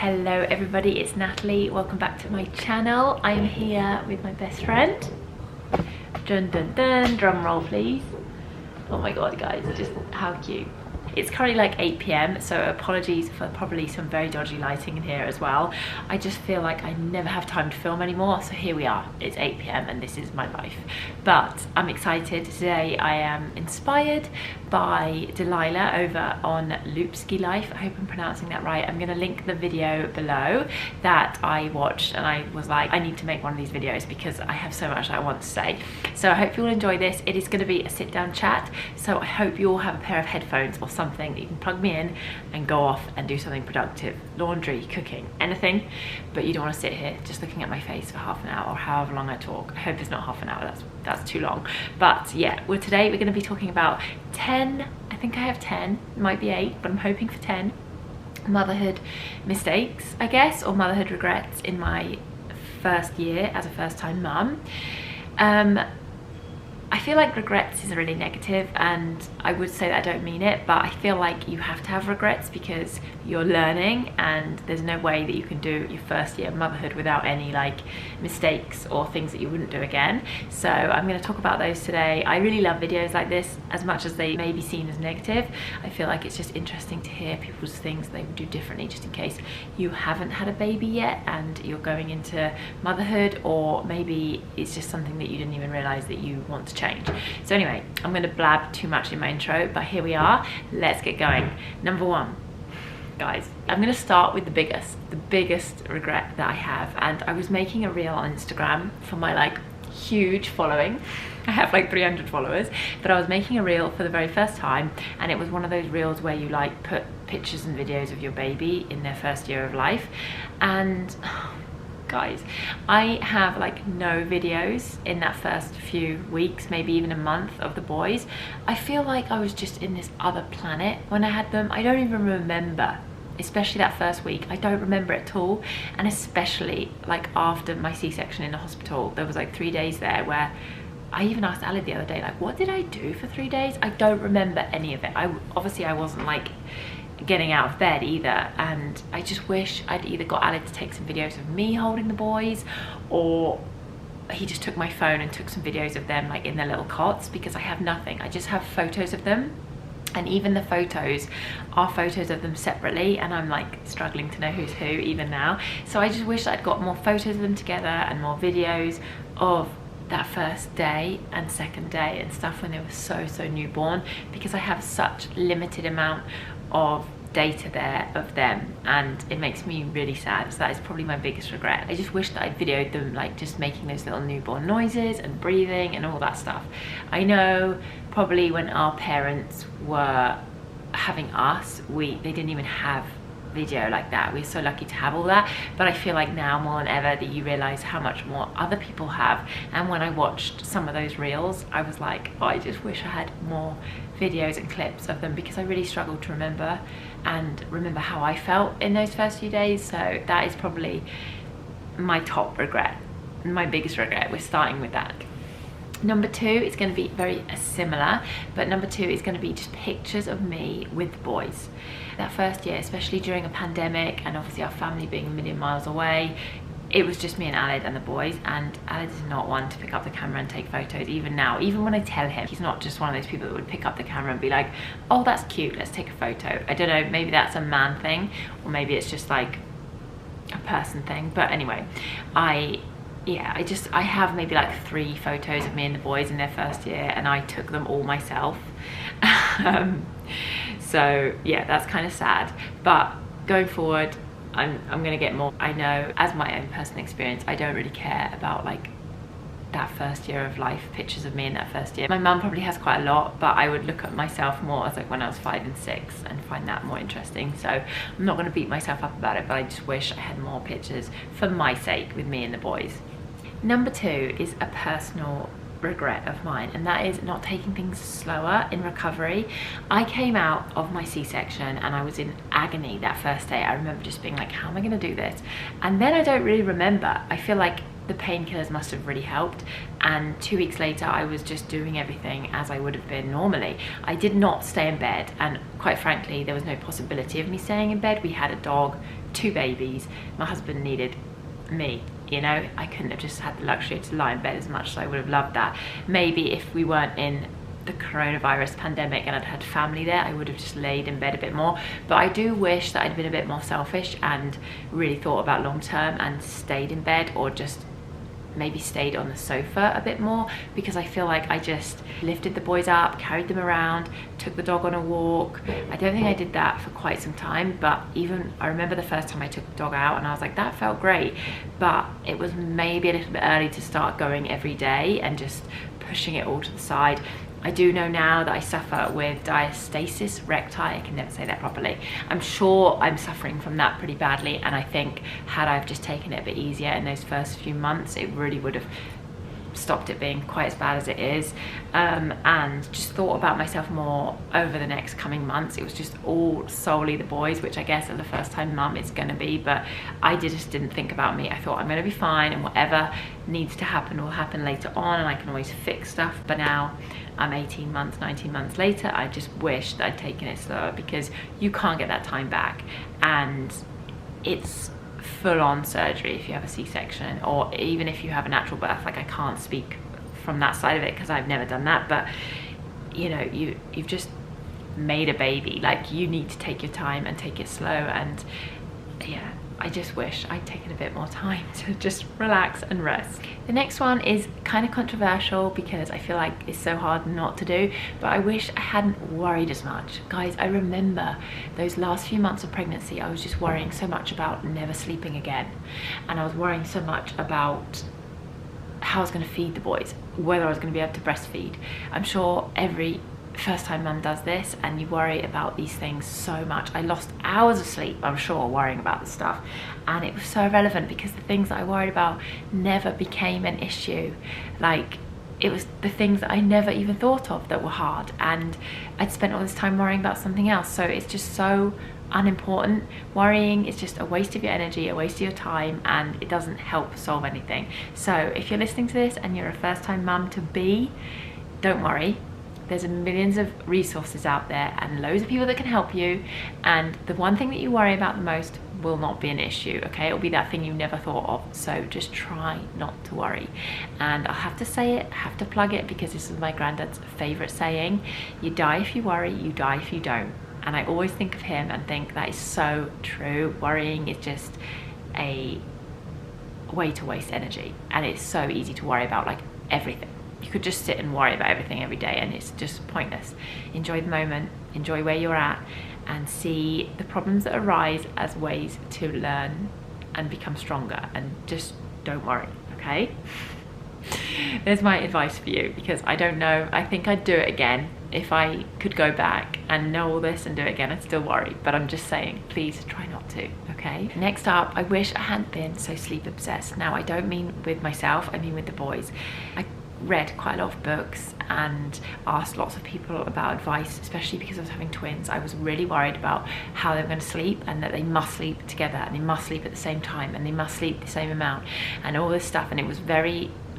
Hello everybody, it's Natalie. Welcome back to my channel. I'm here with my best friend. Dun dun dun, drum roll please. Oh my god guys, just how cute. It's currently like 8 p.m, so apologies for probably some very dodgy lighting in here as well. I just feel like I never have time to film anymore, so here we are. It's 8 p.m and this is my life. But I'm excited. Today I am inspired by Delilah over on Loopski Life. I hope I'm pronouncing that right. I'm going to link the video below that I watched and I was like, I need to make one of these videos because I have so much I want to say. So I hope you'll enjoy this. It is going to be a sit down chat, so I hope you all have a pair of headphones or something that you can plug me in and go off and do something productive. Laundry, cooking, anything, but you don't want to sit here just looking at my face for half an hour or however long I talk. I hope it's not half an hour, that's too long. But yeah, today we're going to be talking about 10, I think I have 10, might be 8, but I'm hoping for 10 motherhood mistakes, I guess, or motherhood regrets in my first year as a first-time mum. I feel like regrets is really negative, and I would say that I don't mean it, but I feel like you have to have regrets because you're learning and there's no way that you can do your first year of motherhood without any like mistakes or things that you wouldn't do again. So I'm going to talk about those today. I really love videos like this, as much as they may be seen as negative. I feel like it's just interesting to hear people's things they would do differently, just in case you haven't had a baby yet and you're going into motherhood, or maybe it's just something that you didn't even realize that you want to change. So anyway, I'm going to blab too much in my intro, but here we are. Let's get going. Number 1, guys, I'm going to start with the biggest regret that I have. And I was making a reel on Instagram for my like huge following. I have like 300 followers, but I was making a reel for the very first time, and it was one of those reels where you like put pictures and videos of your baby in their first year of life. And guys, I have like no videos in that first few weeks, maybe even a month, of the boys. I feel like I was just in this other planet when I had them. I don't even remember, especially that first week. I don't remember it at all. And especially like after my C-section in the hospital, there was like 3 days there where I even asked Ali the other day, like, what did I do for 3 days? I don't remember any of it. Obviously I wasn't like getting out of bed either, and I just wish I'd either got Ali to take some videos of me holding the boys, or he just took my phone and took some videos of them like in their little cots, because I have nothing. I just have photos of them, and even the photos are photos of them separately, and I'm like struggling to know who's who even now. So I just wish I'd got more photos of them together and more videos of that first day and second day and stuff when they were so newborn, because I have such limited amount of data there of them, and it makes me really sad. So that is probably my biggest regret. I just wish that I'd videoed them like just making those little newborn noises and breathing and all that stuff. I know probably when our parents were having us, they didn't even have video like that. We're so lucky to have all that, but I feel like now more than ever that you realize how much more other people have. And when I watched some of those reels, I was like, oh, I just wish I had more videos and clips of them, because I really struggled to remember how I felt in those first few days. So that is probably my top regret, my biggest regret. We're starting with that. Number 2 is going to be very similar, but number 2 is going to be just pictures of me with the boys. That first year, especially during a pandemic and obviously our family being a million miles away, it was just me and Aled and the boys, and Aled is not one to pick up the camera and take photos. Even now, even when I tell him, he's not just one of those people that would pick up the camera and be like, oh, that's cute, let's take a photo. I don't know, maybe that's a man thing, or maybe it's just like a person thing. But anyway, I have maybe like 3 photos of me and the boys in their first year, and I took them all myself. So yeah, that's kind of sad. But going forward, I'm gonna get more. I know as my own personal experience, I don't really care about like that first year of life, pictures of me in that first year. My mum probably has quite a lot, but I would look at myself more as like when I was 5 and 6 and find that more interesting. So I'm not gonna beat myself up about it, but I just wish I had more pictures for my sake with me and the boys. Number 2 is a personal regret of mine, and that is not taking things slower in recovery. I came out of my C-section and I was in agony that first day. I remember just being like, how am I going to do this? And then I don't really remember. I feel like the painkillers must have really helped, and 2 weeks later I was just doing everything as I would have been normally. I did not stay in bed, and quite frankly there was no possibility of me staying in bed. We had a dog, 2 babies, my husband needed me, you know. I couldn't have just had the luxury to lie in bed as much as I would have loved that. Maybe if we weren't in the coronavirus pandemic and I'd had family there, I would have just laid in bed a bit more. But I do wish that I'd been a bit more selfish and really thought about long term and stayed in bed, or just maybe stayed on the sofa a bit more, because I feel like I just lifted the boys up, carried them around, took the dog on a walk. I don't think I did that for quite some time, but even I remember the first time I took the dog out and I was like, that felt great, but it was maybe a little bit early to start going every day and just pushing it all to the side. I do know now that I suffer with diastasis recti, I can never say that properly. I'm sure I'm suffering from that pretty badly, and I think had I've just taken it a bit easier in those first few months, it really would have stopped it being quite as bad as it is, and just thought about myself more over the next coming months. It was just all solely the boys, which I guess as a first time mum it's gonna be, but I just didn't think about me. I thought I'm gonna be fine, and whatever needs to happen will happen later on, and I can always fix stuff. But now I'm 18 months, 19 months later, I just wish that I'd taken it slower, because you can't get that time back, and it's full-on surgery if you have a C-section, or even if you have a natural birth. Like, I can't speak from that side of it because I've never done that, but you know, you've just made a baby. Like, you need to take your time and take it slow, and yeah, I just wish I'd taken a bit more time to just relax and rest. The next one is kind of controversial because I feel like it's so hard not to do, but I wish I hadn't worried as much. Guys, I remember those last few months of pregnancy, I was just worrying so much about never sleeping again. And I was worrying so much about how I was going to feed the boys, whether I was going to be able to breastfeed. I'm sure every first time mum does this, and you worry about these things so much. I lost hours of sleep, I'm sure, worrying about this stuff, and it was so irrelevant because the things that I worried about never became an issue. Like, it was the things that I never even thought of that were hard, and I'd spent all this time worrying about something else. So it's just so unimportant. Worrying is just a waste of your energy, a waste of your time, and it doesn't help solve anything. So if you're listening to this and you're a first time mum to be, don't worry. There's millions of resources out there and loads of people that can help you, and the one thing that you worry about the most will not be an issue, okay? It'll be that thing you never thought of. So just try not to worry. And I'll have to say it, I have to plug it, because this is my granddad's favorite saying: you die if you worry, you die if you don't. And I always think of him and think that is so true. Worrying is just a way to waste energy, and it's so easy to worry about like everything. You could just sit and worry about everything every day, and it's just pointless. Enjoy the moment, enjoy where you're at, and see the problems that arise as ways to learn and become stronger, and just don't worry, okay? There's my advice for you, because I don't know, I think I'd do it again. If I could go back and know all this and do it again, I'd still worry, but I'm just saying, please try not to, okay? Next up, I wish I hadn't been so sleep obsessed. Now, I don't mean with myself, I mean with the boys. I read quite a lot of books and asked lots of people about advice, especially because I was having twins. I was really worried about how they were going to sleep, and that they must sleep together, and they must sleep at the same time, and they must sleep the same amount, and all this stuff. And it was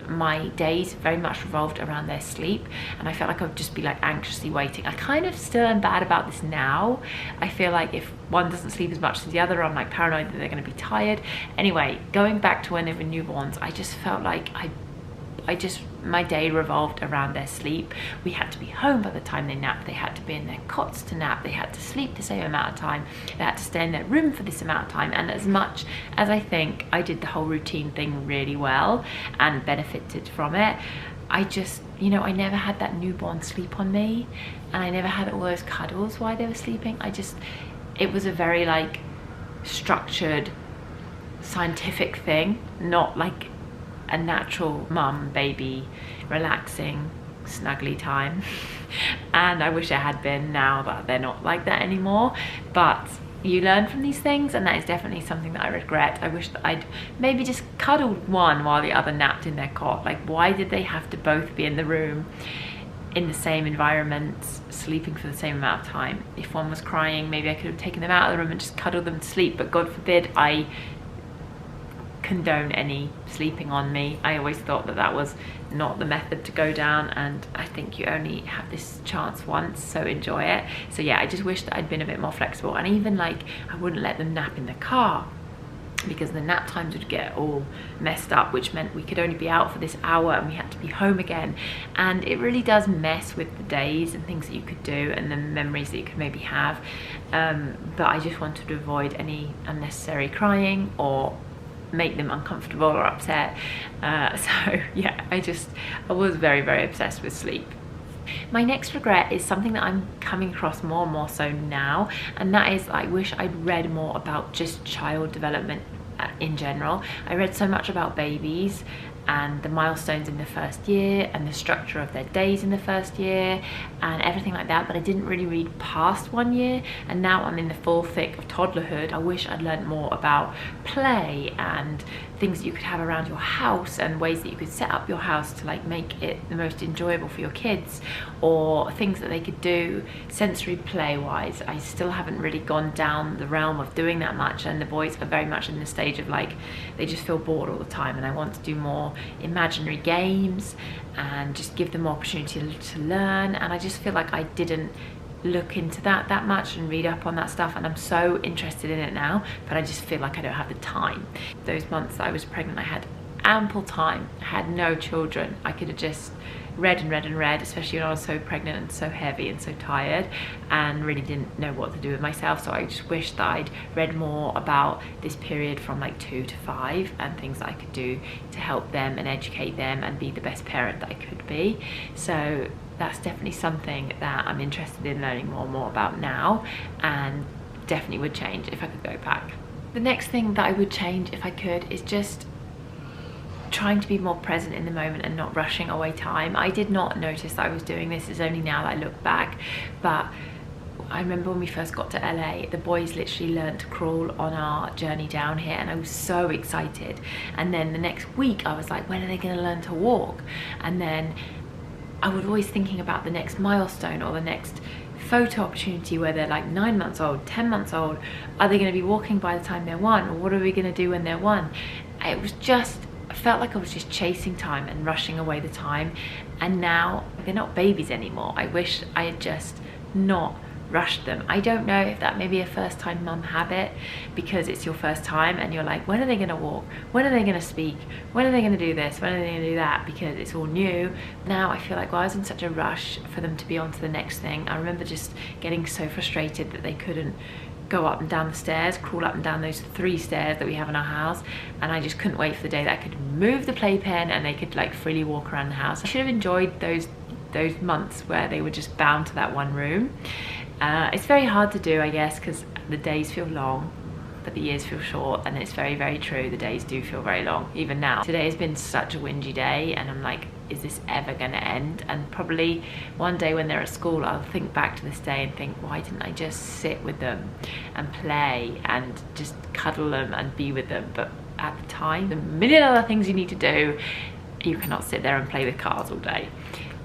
my days very much revolved around their sleep, and I felt like I would just be like anxiously waiting. I kind of still am bad about this now. I feel like if one doesn't sleep as much as the other, I'm like paranoid that they're going to be tired. Anyway, going back to when they were newborns, I just felt like my day revolved around their sleep. We had to be home by the time they napped. They had to be in their cots to nap. They had to sleep the same amount of time. They had to stay in their room for this amount of time. And as much as I think I did the whole routine thing really well and benefited from it, I just, you know, I never had that newborn sleep on me, and I never had all those cuddles while they were sleeping. It was a very like structured, scientific thing, not like a natural mum baby relaxing snuggly time. And I wish it had been. Now that they're not like that anymore, but you learn from these things, and that is definitely something that I regret. I wish that I'd maybe just cuddled one while the other napped in their cot. Like, why did they have to both be in the room in the same environment, sleeping for the same amount of time? If one was crying, maybe I could have taken them out of the room and just cuddled them to sleep, but God forbid I condone any sleeping on me. I always thought that that was not the method to go down, and I think you only have this chance once, so enjoy it. So yeah, I just wish that I'd been a bit more flexible, and even like I wouldn't let them nap in the car, because the nap times would get all messed up, which meant we could only be out for this hour and we had to be home again. And it really does mess with the days and things that you could do and the memories that you could maybe have. But I just wanted to avoid any unnecessary crying or make them uncomfortable or upset. So yeah, I was very, very obsessed with sleep. My next regret is something that I'm coming across more and more so now, and that is I wish I'd read more about just child development in general. I read so much about babies and the milestones in the first year and the structure of their days in the first year and everything like that, but I didn't really read past 1 year, and now I'm in the full thick of toddlerhood. I wish I'd learned more about play and things that you could have around your house and ways that you could set up your house to like make it the most enjoyable for your kids, or things that they could do sensory play wise. I still haven't really gone down the realm of doing that much, and the boys are very much in the stage of like they just feel bored all the time, and I want to do more imaginary games and just give them more opportunity to learn. And I just feel like I didn't look into that much and read up on that stuff, and I'm so interested in it now, but I just feel like I don't have the time. Those months that I was pregnant, I had ample time. I had no children. I could have just read and read and read, especially when I was so pregnant and so heavy and so tired and really didn't know what to do with myself. So I just wish that I'd read more about this period from like 2 to 5 and things that I could do to help them and educate them and be the best parent that I could be. So that's definitely something that I'm interested in learning more and more about now, and definitely would change if I could go back. The next thing that I would change if I could is just trying to be more present in the moment and not rushing away time. I did not notice that I was doing this. It's only now that I look back, but I remember when we first got to LA, the boys literally learned to crawl on our journey down here, and I was so excited. And then the next week I was like, when are they going to learn to walk? And then I was always thinking about the next milestone or the next photo opportunity where they're like 9 months old, 10 months old. Are they going to be walking by the time they're 1? Or what are we going to do when they're 1? It was just, I felt like I was just chasing time and rushing away the time. And now they're not babies anymore. I wish I had just not rushed them. I don't know if that may be a first time mum habit, because it's your first time and you're like, when are they going to walk? When are they going to speak? When are they going to do this? When are they going to do that? Because it's all new. Now I feel like, well, I was in such a rush for them to be on to the next thing. I remember just getting so frustrated that they couldn't go up and down the stairs, crawl up and down those 3 stairs that we have in our house, and I just couldn't wait for the day that I could move the playpen and they could like freely walk around the house. I should have enjoyed those months where they were just bound to that one room. It's very hard to do, I guess, because the days feel long but the years feel short, and it's very, very true. The days do feel very long, even now. Today has been such a whingy day, and I'm like, is this ever going to end? And probably one day when they're at school, I'll think back to this day and think, why didn't I just sit with them and play and just cuddle them and be with them? But at the time, the million other things you need to do, you cannot sit there and play with cars all day.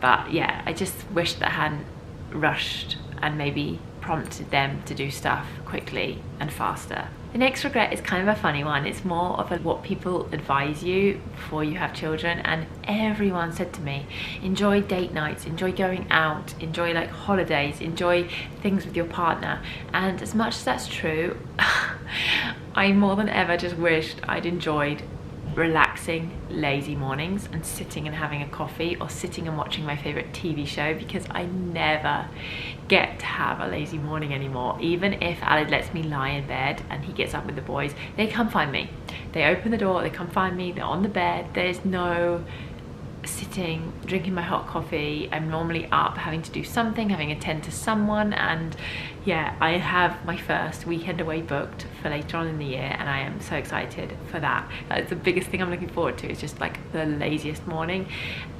But yeah, I just wish that I hadn't rushed and maybe prompted them to do stuff quickly and faster. The next regret is kind of a funny one. It's more of what people advise you before you have children, and everyone said to me, enjoy date nights, enjoy going out, enjoy like holidays, enjoy things with your partner. And as much as that's true, I more than ever just wished I'd enjoyed relaxing, lazy mornings and sitting and having a coffee or sitting and watching my favorite TV show, because I never get to have a lazy morning anymore. Even if Aled lets me lie in bed and he gets up with the boys, they come find me. They open the door, they come find me, they're on the bed. There's no sitting, drinking my hot coffee. I'm normally up having to do something, having to attend to someone. And yeah, I have my first weekend away booked for later on in the year, and I am so excited for that. That's the biggest thing I'm looking forward to. It's just like the laziest morning.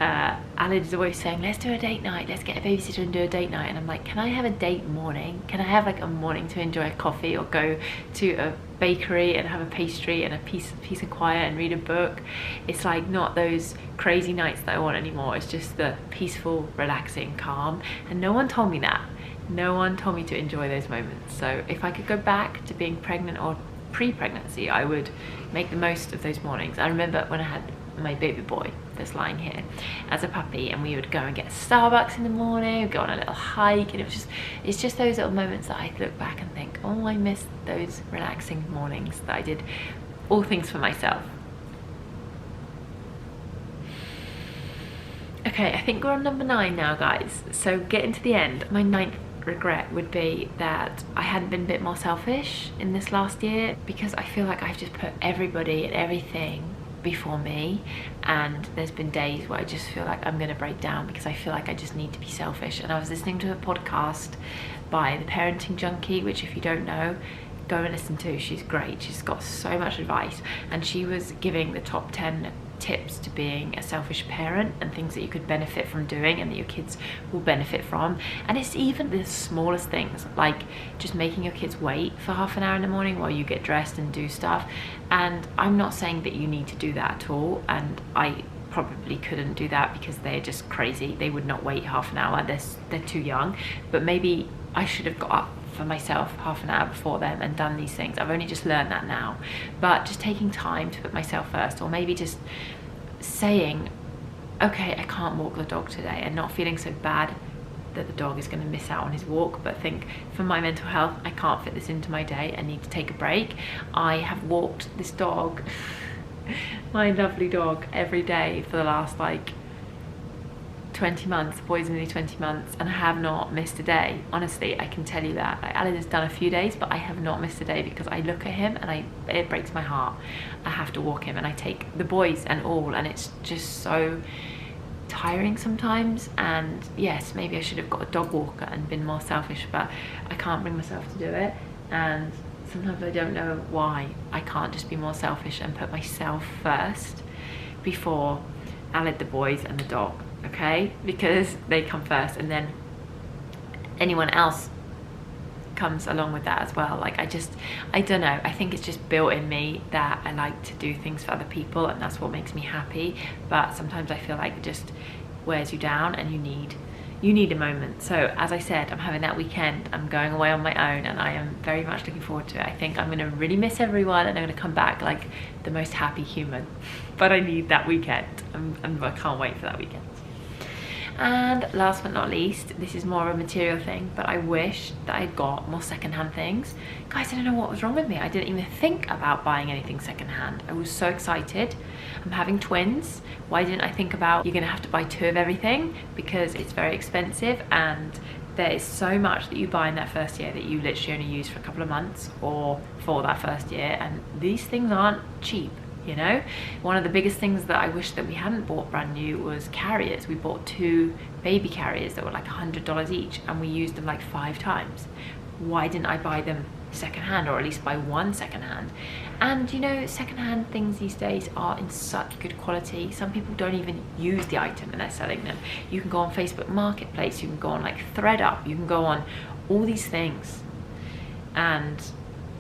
Aled is always saying, let's do a date night, let's get a babysitter and do a date night. And I'm like, can I have a date morning? Can I have like a morning to enjoy a coffee or go to a bakery and have a pastry and a peace and quiet and read a book? It's like not those crazy nights that I want anymore. It's just the peaceful, relaxing, calm. And no one told me that. No one told me to enjoy those moments. So if I could go back to being pregnant or pre-pregnancy, I would make the most of those mornings. I remember when I had my baby boy that's lying here as a puppy, and we would go and get Starbucks in the morning, we'd go on a little hike, and it's just those little moments that I look back and think, oh, I miss those relaxing mornings that I did all things for myself. Okay, I think we're on number 9 now, guys. So getting to the end, my 9th regret would be that I hadn't been a bit more selfish in this last year, because I feel like I've just put everybody and everything before me, and there's been days where I just feel like I'm gonna break down because I feel like I just need to be selfish. And I was listening to a podcast by the Parenting Junkie, which if you don't know, go and listen to. She's great, she's got so much advice, and she was giving the top 10 tips to being a selfish parent and things that you could benefit from doing and that your kids will benefit from. And it's even the smallest things, like just making your kids wait for half an hour in the morning while you get dressed and do stuff. And I'm not saying that you need to do that at all, and I probably couldn't do that because they're just crazy. They would not wait half an hour, they're too young. But maybe I should have got up for myself half an hour before them and done these things. I've only just learned that now. But just taking time to put myself first, or maybe just saying, okay, I can't walk the dog today, and not feeling so bad that the dog is going to miss out on his walk, but think, for my mental health, I can't fit this into my day, I need to take a break. I have walked this dog, my lovely dog, every day for the last like 20 months, the boy's nearly 20 months, and I have not missed a day. Honestly, I can tell you that. Like, Alan has done a few days, but I have not missed a day because I look at him and it breaks my heart. I have to walk him, and I take the boys and all, and it's just so tiring sometimes. And yes, maybe I should have got a dog walker and been more selfish, but I can't bring myself to do it. And sometimes I don't know why I can't just be more selfish and put myself first before Aled, the boys and the dog. Okay, because they come first, and then anyone else comes along with that as well. Like, I don't know, I think it's just built in me that I like to do things for other people, and that's what makes me happy. But sometimes I feel like it just wears you down, and you need a moment. So as I said, I'm having that weekend, I'm going away on my own, and I am very much looking forward to it. I think I'm gonna really miss everyone, and I'm gonna come back like the most happy human. But I need that weekend, and I can't wait for that weekend. And last but not least, this is more of a material thing, but I wish that I'd got more secondhand things. Guys, I don't know what was wrong with me. I didn't even think about buying anything secondhand. I was so excited. I'm having twins. Why didn't I think about, you're gonna have to buy 2 of everything because it's very expensive, and there is so much that you buy in that first year that you literally only use for a couple of months or for that first year, and these things aren't cheap. You know, one of the biggest things that I wish that we hadn't bought brand new was carriers. We bought 2 baby carriers that were like $100 each, and we used them like 5 times. Why didn't I buy them secondhand, or at least buy 1 secondhand? And you know, secondhand things these days are in such good quality. Some people don't even use the item and they're selling them. You can go on Facebook Marketplace, you can go on like ThreadUp, you can go on all these things, and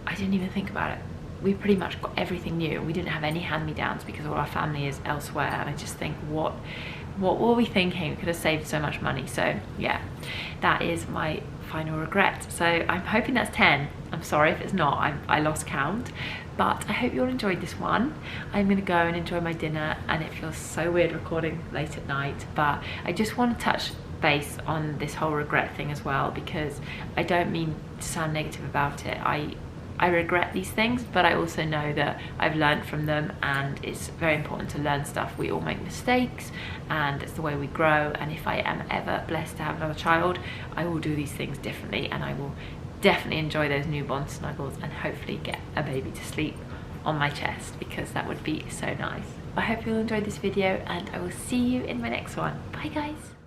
I didn't even think about it. We pretty much got everything new. We didn't have any hand-me-downs because all our family is elsewhere, and I just think, what were we thinking? We could have saved so much money. So yeah, that is my final regret. So I'm hoping that's 10. I'm sorry if it's not, I lost count, but I hope you all enjoyed this one. I'm gonna go and enjoy my dinner, and it feels so weird recording late at night, but I just want to touch base on this whole regret thing as well, because I don't mean to sound negative about it. I regret these things, but I also know that I've learned from them, and it's very important to learn stuff. We all make mistakes, and it's the way we grow. And if I am ever blessed to have another child, I will do these things differently, and I will definitely enjoy those newborn snuggles, and hopefully get a baby to sleep on my chest, because that would be so nice. I hope you all enjoyed this video, and I will see you in my next one. Bye guys.